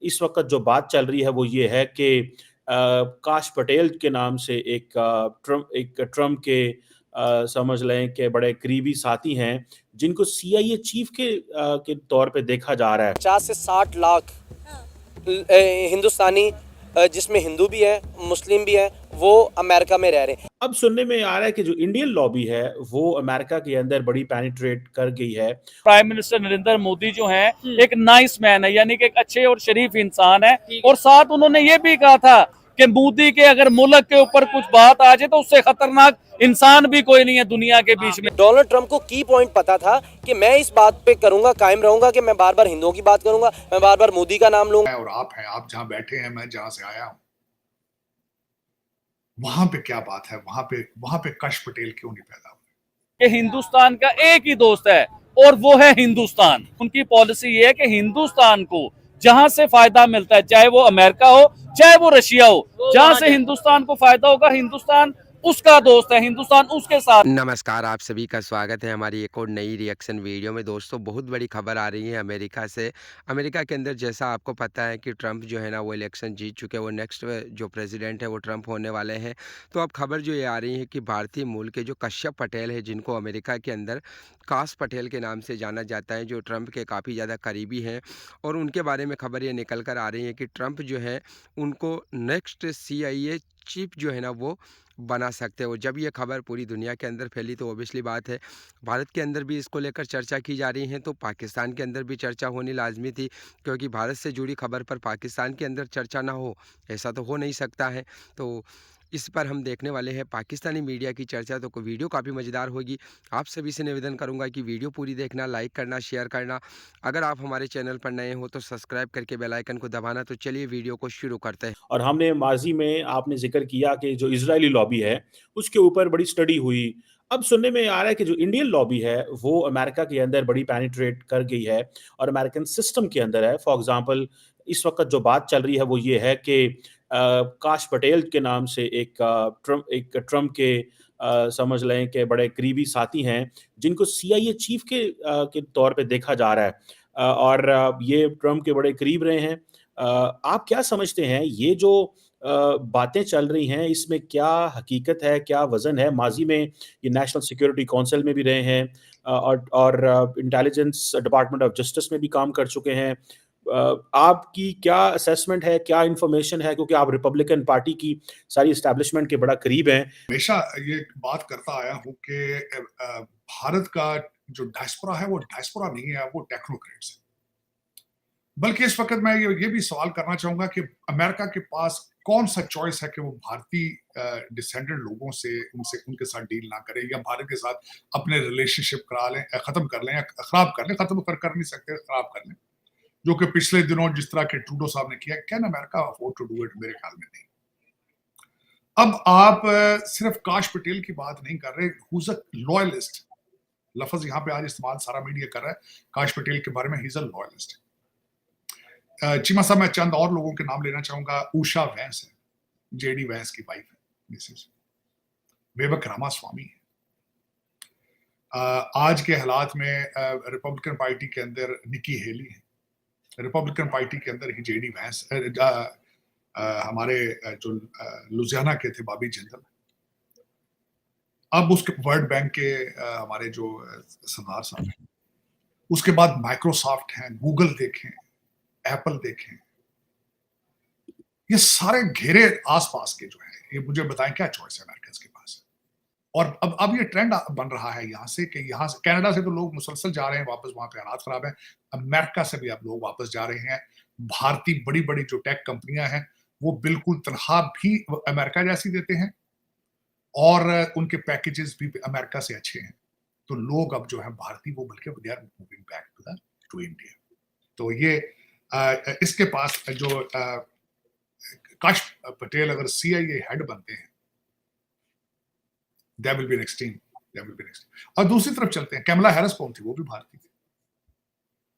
इस वक़्त जो बात चल रही है वो ये है कि काश पटेल के नाम से एक ट्रम्प के समझ लें कि बड़े करीबी साथी हैं, जिनको सीआईए चीफ के तौर पे देखा जा रहा है। 50 से 60 लाख हिंदुस्तानी जिसमें हिंदू भी है, मुस्लिम भी है, वो अमेरिका में रह रहे हैं। अब सुनने में आ रहा है कि जो इंडियन लॉबी है वो अमेरिका के अंदर बड़ी पेनिट्रेट कर गई है। प्राइम मिनिस्टर नरेंद्र मोदी जो हैं एक नाइस मैन है, यानी कि एक अच्छे और शरीफ इंसान है, और साथ उन्होंने ये भी कहा था कि मोदी के अगर मुल्क के ऊपर कुछ बात आ जाए तो उससे खतरनाक इंसान भी कोई नहीं है दुनिया के बीच में। डोनाल्ड ट्रंप को की पॉइंट पता था कि मैं इस बात पे करूंगा, कायम रहूंगा कि मैं बार बार हिंदुओं की बात करूंगा, मैं बार बार मोदी का नाम लूंगा। और आप हैं, आप जहां बैठे हैं, मैं जहां से आया हूं, वहां पे क्या बात है? वहां पे कश पटेल क्यों नहीं पैदा हुए? कि हिंदुस्तान का एक ही दोस्त है और वो है हिंदुस्तान। उनकी पॉलिसी ये है कि हिंदुस्तान को जहां से फायदा मिलता है, चाहे वो अमेरिका हो चाहे वो रशिया हो, जहां से हिंदुस्तान को फायदा होगा, हिंदुस्तान उसका दोस्त है, हिंदुस्तान उसके साथ। नमस्कार, आप सभी का स्वागत है हमारी एक और नई रिएक्शन वीडियो में। दोस्तों, बहुत बड़ी खबर आ रही है अमेरिका से। अमेरिका के अंदर जैसा आपको पता है कि ट्रंप जो है ना वो इलेक्शन जीत चुके हैं, वो नेक्स्ट जो प्रेसिडेंट है वो ट्रंप होने वाले हैं। तो अब खबर जो ये आ रही है कि भारतीय मूल के जो कश्यप पटेल है, जिनको अमेरिका के अंदर काश पटेल के नाम से जाना जाता है, जो ट्रंप के काफ़ी ज़्यादा करीबी हैं, और उनके बारे में खबर ये निकल कर आ रही है कि ट्रंप जो है उनको नेक्स्ट CIA चीफ जो है ना वो बना सकते हो। जब ये खबर पूरी दुनिया के अंदर फैली तो ऑब्वियसली बात है भारत के अंदर भी इसको लेकर चर्चा की जा रही है, तो पाकिस्तान के अंदर भी चर्चा होनी लाजमी थी, क्योंकि भारत से जुड़ी खबर पर पाकिस्तान के अंदर चर्चा ना हो, ऐसा तो हो नहीं सकता है। तो इस पर हम देखने वाले हैं पाकिस्तानी मीडिया की चर्चा। तो कोई वीडियो काफ़ी मज़ेदार होगी। आप सभी से निवेदन करूंगा कि वीडियो पूरी देखना, लाइक करना, शेयर करना। अगर आप हमारे चैनल पर नए हो तो सब्सक्राइब करके बेल आइकन को दबाना। तो चलिए वीडियो को शुरू करते हैं। और हमने माजी में आपने जिक्र किया कि जो इजरायली लॉबी है उसके ऊपर बड़ी स्टडी हुई। अब सुनने में आ रहा है कि जो इंडियन लॉबी है वो अमेरिका के अंदर बड़ी पेनिट्रेट कर गई है और अमेरिकन सिस्टम के अंदर है। फॉर एग्जांपल इस वक्त जो बात चल रही है वो ये है कि काश पटेल के नाम से एक ट्रम्प के समझ लें कि बड़े करीबी साथी हैं, जिनको सीआईए चीफ के तौर पे देखा जा रहा है। ये ट्रम्प के बड़े करीब रहे हैं। आप क्या समझते हैं ये जो बातें चल रही हैं इसमें क्या हकीकत है, क्या वज़न है? माज़ी में ये नेशनल सिक्योरिटी काउंसिल में भी रहे हैं और इंटेलिजेंस डिपार्टमेंट ऑफ जस्टिस में भी काम कर चुके हैं। आपकी क्या असेसमेंट है, क्या इन्फॉर्मेशन है? क्योंकि आप रिपब्लिकन पार्टी की सारी एस्टेब्लिशमेंट के बड़ा करीब हैं। हमेशा ये बात करता आया हूं कि भारत का जो डायस्पोरा है वो डायस्पोरा नहीं है, वो टेक्नोक्रेट्स है। बल्कि इस वक्त मैं ये भी सवाल करना चाहूंगा कि अमेरिका के पास कौन सा चॉइस है कि वो भारतीय डिसेंडेंट लोगों से उनके साथ डील ना करें, या भारत के साथ अपने रिलेशनशिप करा लें, खत्म कर लें, या खराब कर लें। खत्म कर नहीं सकते, खराब कर लें, जो कि पिछले दिनों जिस तरह के ट्रूडो साहब ने किया। Can America afford to do it? मेरे ख्याल में नहीं। अब आप सिर्फ काश पटेल की बात नहीं कर रहे, हुज अ लॉयलिस्ट, लफ्ज यहां पे आज इस्तेमाल सारा मीडिया कर रहा है काश पटेल के बारे में, he is a loyalist. Cheema साहब, मैं चंद और लोगों के नाम लेना चाहूंगा। उषा वैंस है, जेडी वैंस की वाइफ है, मिसेस विवेक रामास्वामी है। आज के हालात में रिपब्लिकन पार्टी के अंदर निकी हेली है, रिपब्लिकन पार्टी के अंदर ही जेडी वैंस, हमारे जो लुधियाना के थे बॉबी जिंदल, अब उसके वर्ल्ड बैंक के हमारे जो सरदार साहब हैं। उसके बाद माइक्रोसॉफ्ट हैं, गूगल देखें, एप्पल देखें, ये सारे घेरे आसपास के जो है, ये मुझे बताएं क्या चॉइस है अमेरिकन के पास। और अब ये ट्रेंड बन रहा है यहाँ से, कि यहाँ से कनाडा से तो लोग मुसलसल जा रहे हैं वापस, वहां पे हालात खराब है। अमेरिका से भी अब लोग वापस जा रहे हैं। भारतीय बड़ी बड़ी जो टेक कंपनियां हैं वो बिल्कुल तनख्वाह भी अमेरिका जैसी देते हैं, और उनके पैकेजेस भी अमेरिका से अच्छे हैं। तो लोग अब जो है भारतीय, वो बल्कि they are moving back to India. तो ये इसके पास जो काश पटेल अगर CIA हेड बनते हैं, that will be an extreme, that will be an extreme। और दूसरी तरफ चलते हैं, कैमला हैरिस कौन थी? वो भी भारतीय थी।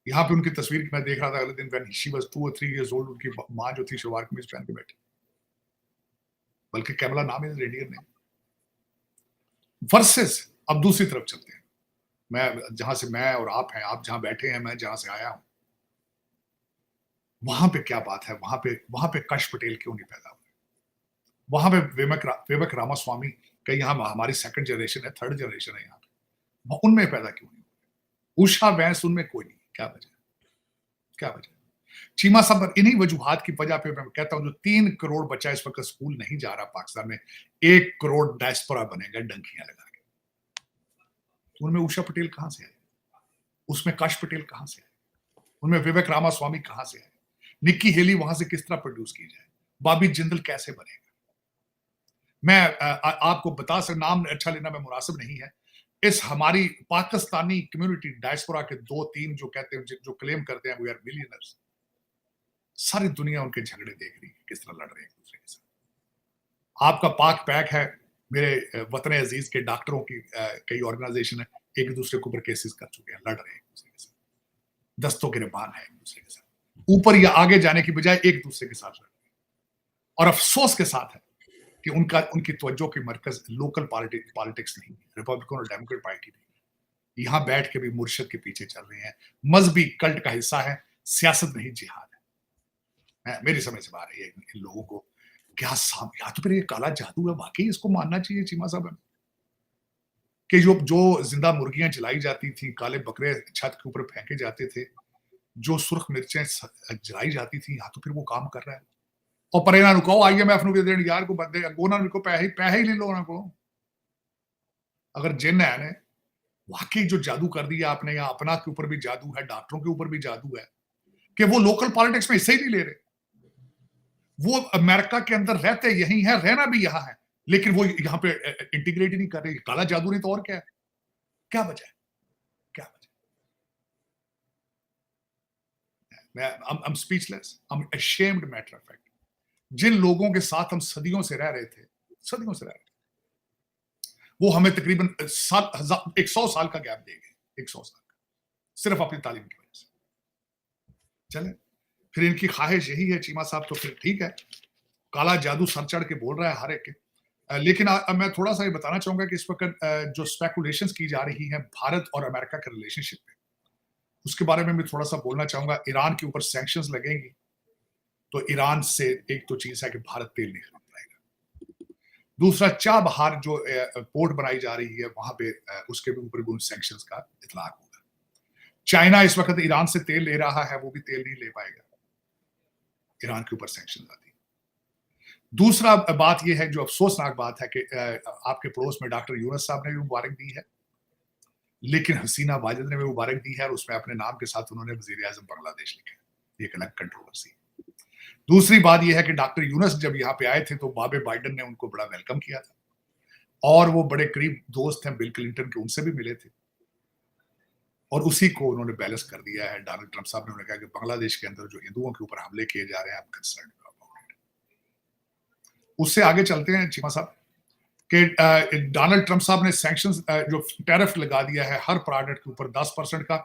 यहाँ पे उनकी तस्वीर मैं देख रहा था अगले दिन, when she was 2 or 3 years old, उनकी माँ जो थी शलवार कमीज पहन के बैठी, बल्कि कैमला नाम है रेडियर ने। वर्सेस अब दूसरी तरफ चलते हैं, मैं जहां से मैं और आप हैं, आप जहां बैठे हैं, मैं जहां से आया हूं, वहां पे क्या बात है, वहां पे कश पटेल क्यों नहीं पैदा हुए, वहां पे विवेक रामास्वामी का, यहाँ हमारी सेकंड जनरेशन है, थर्ड जनरेशन है यहाँ पे, उनमें पैदा क्यों नहीं हुए, उषा वैंस उनमें कोई नहीं, क्या वजह, क्या वजह? चीमा साहब, इन्हीं वजूहात की वजह पे मैं कहता हूं जो 3 करोड़ बच्चा इस वक्त स्कूल नहीं जा रहा पाकिस्तान में, 1 करोड़ डायस्पोरा बनेगा डंकियां लगा के। उनमें उषा पटेल कहां से आए, उसमें काश पटेल कहां से आए, उनमें विवेक रामास्वामी कहां से आए, निक्की हेली वहां से किस तरह प्रोड्यूस की जाए, बॉबी जिंदल कैसे बनेगा? मैं आपको बता सकता, नाम अच्छा लेना में मुनासिब नहीं है, इस हमारी पाकिस्तानी कम्युनिटी डायस्पोरा के 2-3 जो कहते हैं, जो क्लेम करते हैं वी आर मिलियनर्स, सारी दुनिया उनके झगड़े देख रही है किस तरह लड़ रहे हैं एक दूसरे के साथ। आपका पाक पैक है, मेरे वतन अजीज के डॉक्टरों की कई ऑर्गेनाइजेशन है, एक दूसरे के ऊपर केसेस कर चुके हैं, लड़ रहे हैं एक दूसरे के साथ, दस्तों गिरबान है एक दूसरे के साथ, ऊपर या आगे जाने की बजाय एक दूसरे के साथ लड़ रहे हैं। और अफसोस के साथ है कि उनकी तवज्जो की मरकज लोकल पॉलिटिक्स नहीं, रिपब्लिकन और डेमोक्रेट पार्टी नहीं, यहाँ बैठ के भी मुर्शद के पीछे चल रहे हैं, मजहबी कल्ट का हिस्सा है, सियासत नहीं जिहाद है। मेरी समझ से बाहर है इन लोगों को, क्या या तो फिर ये काला जादू है, वाकई इसको मानना चाहिए चीमा साहब कि जो जिंदा मुर्गियां जलाई जाती थी, काले बकरे छत के ऊपर फेंके जाते थे, जो सुर्ख मिर्चें जलाई जाती थी, या तो फिर वो काम कर रहा है। और पर इन्होंने कहो IMF ਨੂੰ ਵੀ ਦੇਣ ਯਾਰ ਕੋ ਬੰਦੇ ਅੱਗੋਂ ਉਹਨਾਂ को पैसे ही ले लो ਉਹਨਾਂ को। अगर जिन है ने वाकई जो जादू कर दिया आपने, या अपना के ऊपर भी जादू है, डॉक्टरों के ऊपर भी जादू है कि वो लोकल पॉलिटिक्स में हिस्सा ही नहीं ले रहे, वो अमेरिका के अंदर रहते यही है, रहना भी यहाँ है, लेकिन वो यहाँ पे इंटीग्रेट ही नहीं कर रहे। काला जादू नहीं तो और क्या है, क्या वजह है, क्या वजह? I'm speechless, I'm ashamed matter of fact। जिन लोगों के साथ हम सदियों से रह रहे थे, सदियों से रह रहे थे, वो हमें तकरीबन 100 साल का गैप दे गए, 100 साल का, सिर्फ अपनी तालीम की वजह से। चले फिर इनकी ख्वाहिश यही है चीमा साहब, तो फिर ठीक है, काला जादू सर चढ़ के बोल रहा है हर एक के। लेकिन मैं थोड़ा सा ये बताना चाहूंगा कि इस वक्त जो स्पेकुलेशंस की जा रही हैं भारत और अमेरिका के रिलेशनशिप पे, उसके बारे में भी थोड़ा सा बोलना चाहूंगा। ईरान के ऊपर सैंक्शंस लगेंगी तो ईरान से एक तो चीज है कि भारत तेल नहीं खरीद पाएगा, दूसरा चाबहार जो पोर्ट बनाई जा रही है वहां पे उसके भी ऊपर भी सैंक्शंस का इतलाक होगा। चाइना इस वक्त ईरान से तेल ले रहा है, वो भी तेल नहीं ले पाएगा, ईरान के ऊपर सैंक्शंस आती है। दूसरा बात यह है, जो अफसोसनाक बात है, कि आपके पड़ोस में डॉक्टर यूनुस साहब ने भी मुबारक दी है, लेकिन हसीना वाजिद ने भी मुबारक दी है, और उसमें अपने नाम के साथ उन्होंने वजीर आजम बांग्लादेश लिखा है, ये एक अलग कंट्रोवर्सी। दूसरी बात यह है कि डॉक्टर यूनुस जब यहाँ पे आए थे तो बाबे बाइडन ने उनको बड़ा वेलकम किया था, और वो बड़े करीब दोस्त हैं बिल क्लिंटन के, उनसे भी मिले थे, और उसी को उन्होंने बैलेंस कर दिया है। डोनाल्ड ट्रंप साहब ने कहा कि बांग्लादेश के अंदर जो हिंदुओं के ऊपर हमले किए जा रहे हैं, आप कंसर्न अबाउट इट। उससे आगे चलते हैं चीमा साहब कि डोनाल्ड ट्रंप साहब ने सैंक्शंस जो टैरिफ लगा दिया है हर प्रोडक्ट के ऊपर 10% का,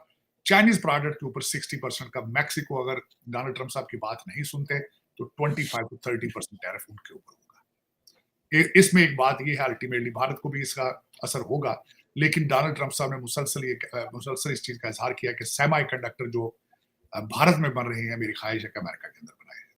चाइनीज प्रोडक्ट के ऊपर 60% का। मैक्सिको अगर डोनाल्ड ट्रंप साहब की बात नहीं सुनते तो 25 to 30% टैरिफ उनके ऊपर होगा। इसमें एक बात ये है, अल्टीमेटली भारत को भी इसका असर होगा, लेकिन डोनाल्ड ट्रंप साहब ने मुसलसल इस चीज का इजहार किया कि सेमी कंडक्टर जो भारत में बन रहे हैं, मेरी ख्वाहिश है कि अमेरिका के अंदर बनाए।